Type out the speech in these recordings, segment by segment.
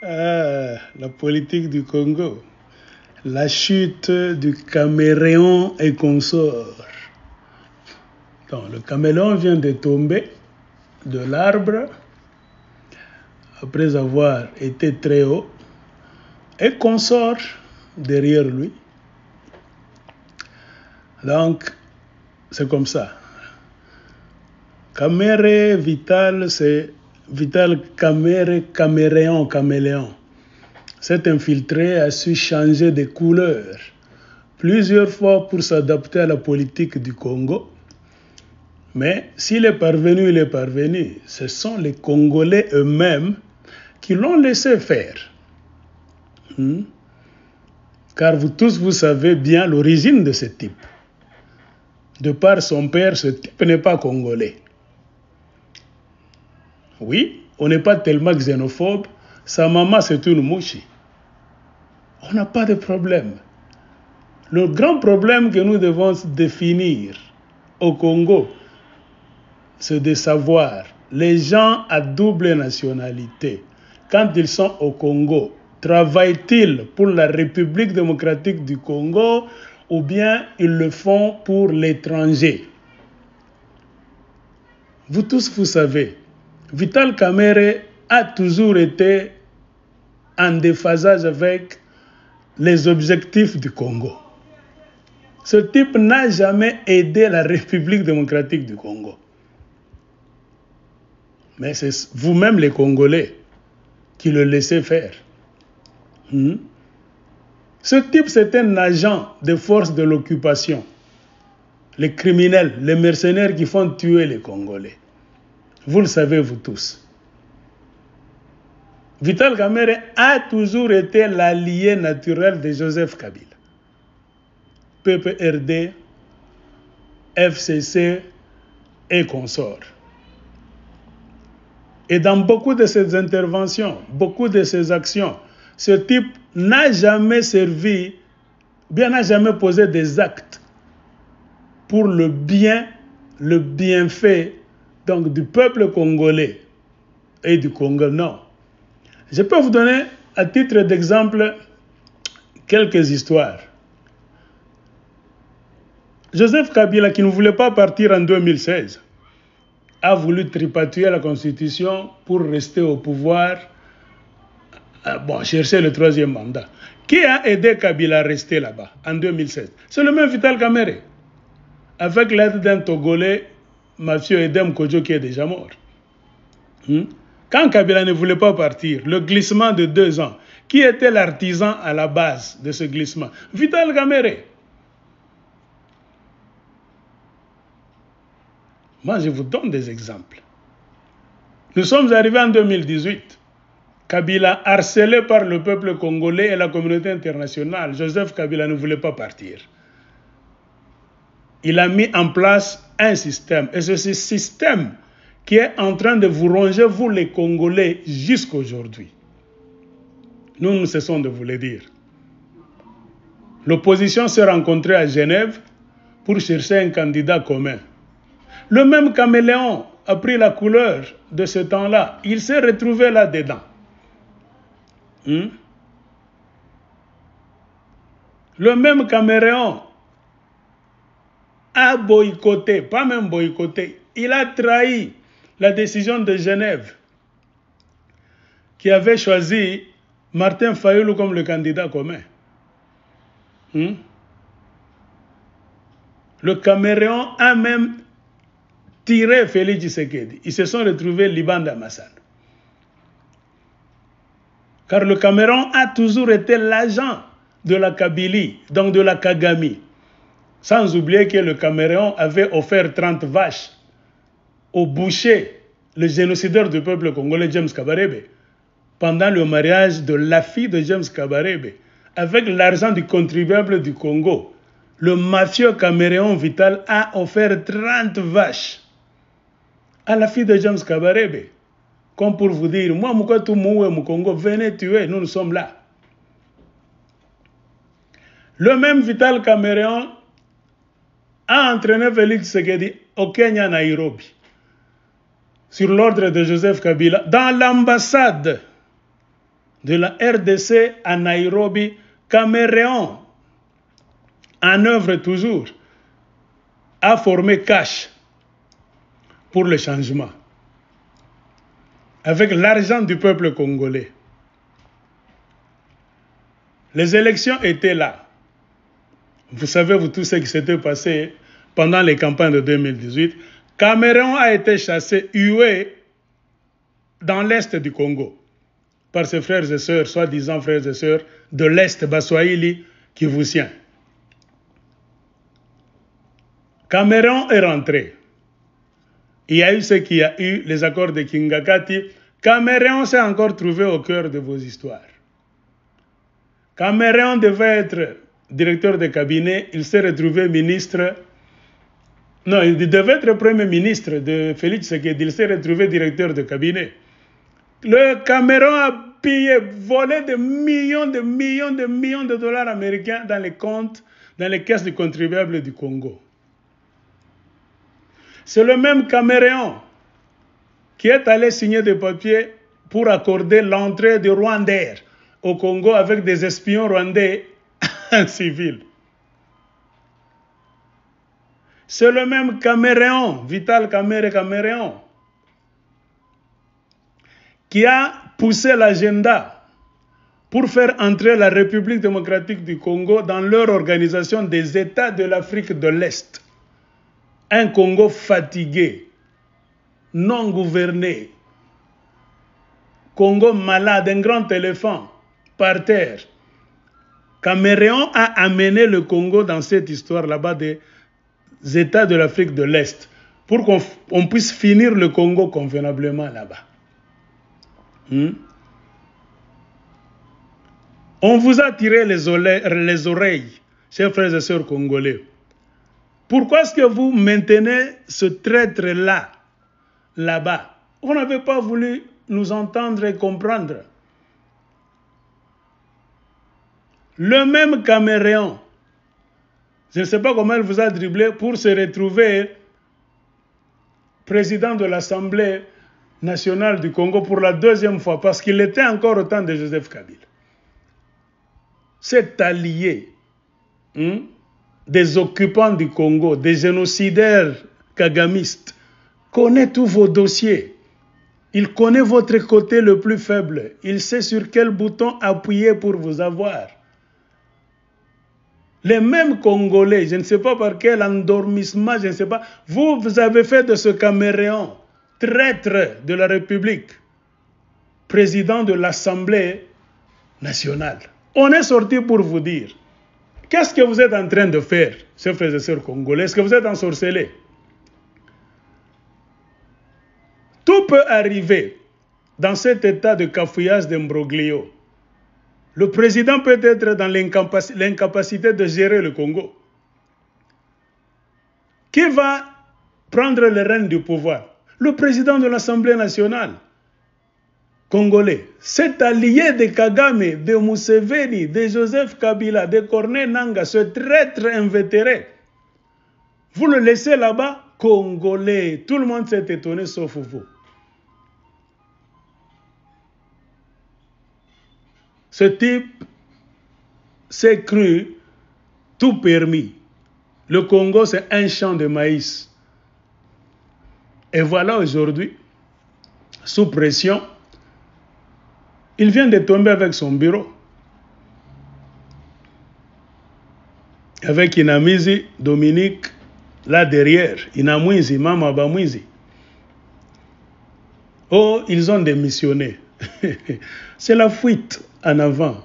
La politique du Congo. La chute du caméléon et consort. Donc, le caméléon vient de tomber de l'arbre après avoir été très haut et consort derrière lui. Donc, c'est comme ça. Caméré, Vital, c'est Vital Caméré, caméléon. Cet infiltré a su changer de couleur plusieurs fois pour s'adapter à la politique du Congo. Mais s'il est parvenu, il est parvenu. Ce sont les Congolais eux-mêmes qui l'ont laissé faire. Car vous tous, vous savez bien l'origine de ce type. De par son père, ce type n'est pas congolais. Oui, on n'est pas tellement xénophobe. Sa maman, c'est une mouchi. On n'a pas de problème. Le grand problème que nous devons définir au Congo, c'est de savoir les gens à double nationalité, quand ils sont au Congo, travaillent-ils pour la République démocratique du Congo ou bien ils le font pour l'étranger? Vous tous, vous savez, Vital Kamerhe a toujours été en déphasage avec les objectifs du Congo. Ce type n'a jamais aidé la République démocratique du Congo. Mais c'est vous-même les Congolais qui le laissez faire. Ce type, c'est un agent des forces de l'occupation. Les criminels, les mercenaires qui font tuer les Congolais. Vous le savez, vous tous. Vital Kamerhe a toujours été l'allié naturel de Joseph Kabila. PPRD, FCC et consorts. Et dans beaucoup de ces interventions, beaucoup de ces actions, ce type n'a jamais servi, bien n'a jamais posé des actes pour le bien, le bienfait donc du peuple congolais et du Congo. Non. Je peux vous donner à titre d'exemple quelques histoires. Joseph Kabila, qui ne voulait pas partir en 2016, a voulu tripatouiller la Constitution pour rester au pouvoir, chercher le troisième mandat. Qui a aidé Kabila à rester là-bas en 2016? C'est le même Vital Kamerhe, avec l'aide d'un Togolais, mafieux Edem Kodjo, qui est déjà mort. Quand Kabila ne voulait pas partir, le glissement de 2 ans, qui était l'artisan à la base de ce glissement? Vital Kamerhe. Moi, je vous donne des exemples. Nous sommes arrivés en 2018. Kabila, harcelé par le peuple congolais et la communauté internationale, Joseph Kabila ne voulait pas partir. Il a mis en place un système. Et c'est ce système qui est en train de vous ronger, vous les Congolais, jusqu'à aujourd'hui. Nous ne cessons de vous le dire. L'opposition s'est rencontrée à Genève pour chercher un candidat commun. Le même caméléon a pris la couleur de ce temps-là. Il s'est retrouvé là-dedans. Le même caméléon a boycotté, pas même boycotté, il a trahi la décision de Genève qui avait choisi Martin Fayulu comme le candidat commun. Le Cameroun a même tiré Félix Tshisekedi. Ils se sont retrouvés Liban d'Amassane. Car le Cameroun a toujours été l'agent de la Kabylie, donc de la Kagami. Sans oublier que le Cameroun avait offert 30 vaches au boucher, le génocideur du peuple congolais James Kabarebe, pendant le mariage de la fille de James Kabarebe, avec l'argent du contribuable du Congo. Le mafieux caméléon Vital a offert 30 vaches à la fille de James Kabarebe. Comme pour vous dire, moi, Moukatou Moué, Moukongo, venez tuer, nous sommes là. Le même Vital Cameroun a entraîné Félix Tshisekedi au Kenya, Nairobi. sur l'ordre de Joseph Kabila, dans l'ambassade de la RDC à Nairobi, Cameroun, en œuvre toujours, a formé Cash pour le changement, avec l'argent du peuple congolais. Les élections étaient là. Vous savez, vous tous ce qui s'était passé pendant les campagnes de 2018. Cameroun a été chassé, hué dans l'est du Congo par ses frères et sœurs, soi-disant frères et sœurs de l'est, Baswahili, Kivussien. Cameroun est rentré. Il y a eu ce qu'il y a eu, les accords de Kingakati. Cameroun s'est encore trouvé au cœur de vos histoires. Cameroun devait être directeur de cabinet, il s'est retrouvé ministre. Non, il devait être premier ministre de Félix Tshisekedi, il s'est retrouvé directeur de cabinet. Le Cameroun a pillé, volé des millions de dollars américains dans les comptes, dans les caisses du contribuable du Congo. C'est le même Cameroun qui est allé signer des papiers pour accorder l'entrée de Rwandair au Congo avec des espions rwandais en civil. C'est le même Cameroun, Vital Cameroun, qui a poussé l'agenda pour faire entrer la République démocratique du Congo dans leur organisation des États de l'Afrique de l'Est. Un Congo fatigué, non gouverné, Congo malade, un grand éléphant par terre. Cameroun a amené le Congo dans cette histoire là-bas des États de l'Afrique de l'Est pour qu'on puisse finir le Congo convenablement là-bas. On vous a tiré les oreilles, chers frères et sœurs congolais. Pourquoi est-ce que vous maintenez ce traître-là, là-bas? Vous n'avez pas voulu nous entendre et comprendre. Le même Cameroun, je ne sais pas comment elle vous a dribblé pour se retrouver président de l'Assemblée nationale du Congo pour la deuxième fois, parce qu'il était encore au temps de Joseph Kabila. Cet allié des occupants du Congo, des génocidaires kagamistes, connaît tous vos dossiers. Il connaît votre côté le plus faible. Il sait sur quel bouton appuyer pour vous avoir. Les mêmes Congolais, je ne sais pas par quel endormissement, je ne sais pas, vous avez fait de ce Cameroun, traître de la République, président de l'Assemblée nationale. On est sorti pour vous dire, qu'est-ce que vous êtes en train de faire, chers frères et sœurs congolais? Est-ce que vous êtes ensorcelés? Tout peut arriver dans cet état de cafouillage d'imbroglio. Le président peut être dans l'incapacité de gérer le Congo. Qui va prendre les rênes du pouvoir? Le président de l'Assemblée nationale congolais. Cet allié de Kagame, de Museveni, de Joseph Kabila, de Corneille Nangaa, ce traître invétéré. Vous le laissez là-bas, Congolais. Tout le monde s'est étonné sauf vous. Ce type s'est cru tout permis. Le Congo, c'est un champ de maïs. Et voilà aujourd'hui, sous pression, il vient de tomber avec son bureau. Avec Inamizi, Dominique, là derrière. Inamwizi, Mama Bamwizi. Oh, ils ont démissionné. C'est la fuite en avant.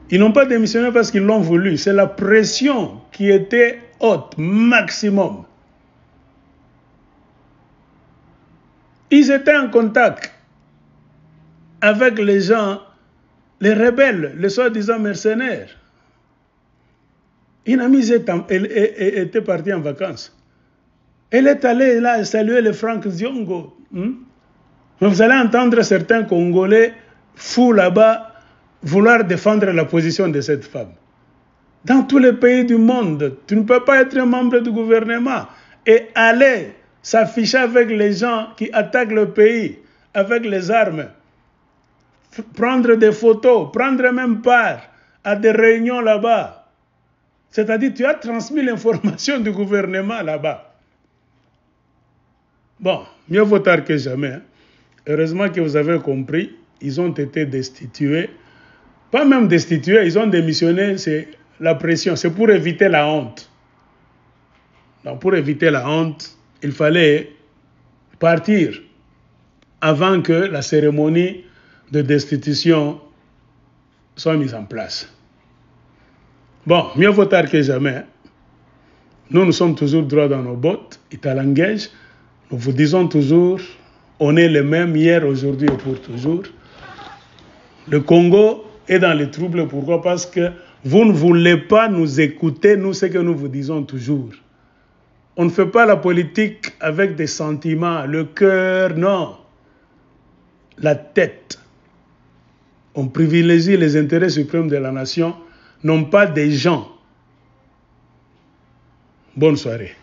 Ils n'ont pas démissionné parce qu'ils l'ont voulu. C'est la pression qui était haute, maximum. Ils étaient en contact avec les gens, les rebelles, les soi-disant mercenaires. Inamizi était partie en vacances. Elle est allée là saluer le Franck Diongo. Vous allez entendre certains Congolais fous là-bas vouloir défendre la position de cette femme. Dans tous les pays du monde, tu ne peux pas être membre du gouvernement et aller s'afficher avec les gens qui attaquent le pays avec les armes, prendre des photos, prendre même part à des réunions là-bas. C'est-à-dire, tu as transmis l'information du gouvernement là-bas. Bon, mieux vaut tard que jamais. Hein. Heureusement que vous avez compris, ils ont été destitués. Pas même destitués, ils ont démissionné, c'est la pression, c'est pour éviter la honte. Donc pour éviter la honte, il fallait partir avant que la cérémonie de destitution soit mise en place. Bon, mieux vaut tard que jamais. Nous sommes toujours droits dans nos bottes, Italanguège. Nous vous disons toujours, on est les mêmes hier, aujourd'hui et pour toujours. Le Congo est dans les troubles. Pourquoi? Parce que vous ne voulez pas nous écouter, nous, ce que nous vous disons toujours. On ne fait pas la politique avec des sentiments, le cœur, non. La tête. On privilégie les intérêts suprêmes de la nation, non pas des gens. Bonne soirée.